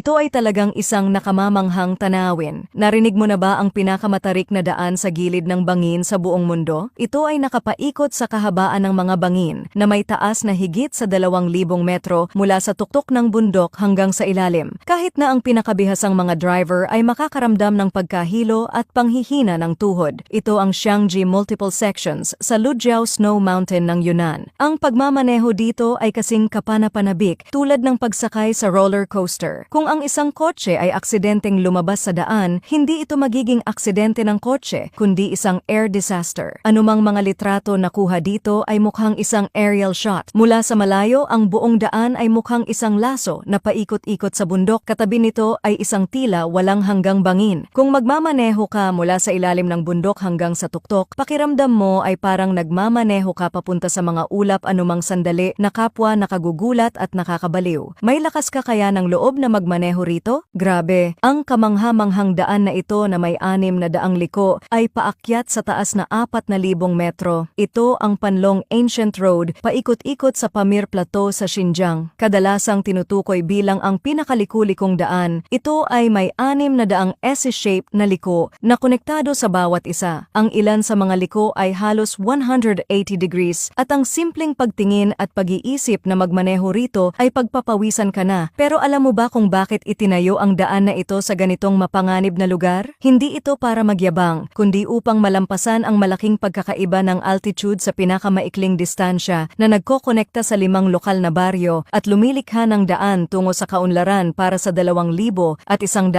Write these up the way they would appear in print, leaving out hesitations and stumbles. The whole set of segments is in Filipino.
Ito ay talagang isang nakamamanghang tanawin. Narinig mo na ba ang pinakamatarik na daan sa gilid ng bangin sa buong mundo? Ito ay nakapaikot sa kahabaan ng mga bangin na may taas na higit sa 2,000 metro mula sa tuktok ng bundok hanggang sa ilalim. Kahit na ang pinakabihasang mga driver ay makakaramdam ng pagkahilo at panghihina ng tuhod. Ito ang Xiangji Multiple Sections sa Lujiao Snow Mountain ng Yunnan. Ang pagmamaneho dito ay kasing kapana-panabik tulad ng pagsakay sa roller coaster. Kung ang isang kotse ay aksidenteng lumabas sa daan, hindi ito magiging aksidente ng kotse, kundi isang air disaster. Anumang mga litrato na kuha dito ay mukhang isang aerial shot. Mula sa malayo, ang buong daan ay mukhang isang laso na paikot-ikot sa bundok. Katabi nito ay isang tila walang hanggang bangin. Kung magmamaneho ka mula sa ilalim ng bundok hanggang sa tuktok, pakiramdam mo ay parang nagmamaneho ka papunta sa mga ulap anumang sandali na kapwa nakagugulat at nakakabaliw. May lakas ka kaya ng loob na magmaneho rito? Grabe, ang kamangha-manghang daan na ito na may 600 liko ay paakyat sa taas na 4,000 metro. Ito ang Panlong Ancient Road, paikot-ikot sa Pamir Plateau sa Xinjiang. Kadalasang tinutukoy bilang ang pinakaliko-likong daan. Ito ay may 600 S-shape na liko na konektado sa bawat isa. Ang ilan sa mga liko ay halos 180 degrees at ang simpleng pagtingin at pag-iisip na magmaneho rito ay pagpapawisan ka na. Pero alam mo ba kung bakit itinayo ang daan na ito sa ganitong mapanganib na lugar? Hindi ito para magyabang, kundi upang malampasan ang malaking pagkakaiba ng altitude sa pinakamaikling distansya na nagkokonekta sa 5 lokal na baryo at lumilikha ng daan tungo sa kaunlaran para sa 2,184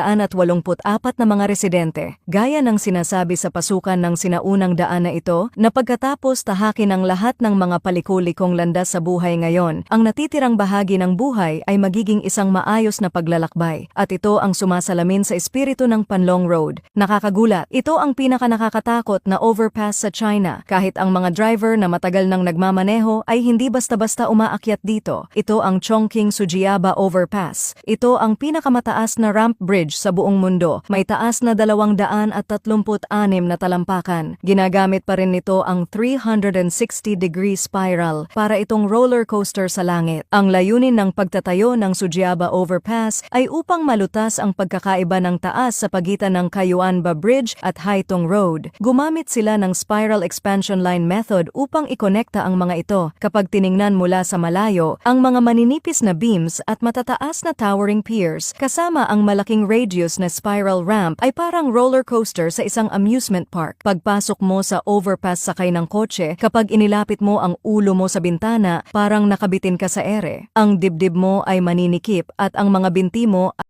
na mga residente. Gaya ng sinasabi sa pasukan ng sinaunang daan na ito, na pagkatapos tahakin ang lahat ng mga palikulikong landas sa buhay ngayon, ang natitirang bahagi ng buhay ay magiging isang maayos na paglalakbay. At ito ang sumasalamin sa espiritu ng Panlong Road. Nakakagulat, ito ang pinaka-nakakatakot na overpass sa China. Kahit ang mga driver na matagal nang nagmamaneho ay hindi basta-basta umaakyat dito. Ito ang Chongqing Sujiaba Overpass. Ito ang pinakamataas na ramp bridge sa buong mundo. May taas na 236 na talampakan. Ginagamit pa rin nito ang 360-degree spiral para itong roller coaster sa langit. Ang layunin ng pagtatayo ng Sujiaba Overpass ay upang malutas ang pagkakaiba ng taas sa pagitan ng Kayuanba Bridge at Haitong Road. Gumamit sila ng spiral expansion line method upang ikonekta ang mga ito. Kapag tiningnan mula sa malayo, ang mga maninipis na beams at matataas na towering piers kasama ang malaking radius na spiral ramp ay parang roller coaster sa isang amusement park. Pagpasok mo sa overpass sakay ng kotse, kapag inilapit mo ang ulo mo sa bintana, parang nakabitin ka sa ere. Ang dibdib mo ay maninikip at ang mga binti mo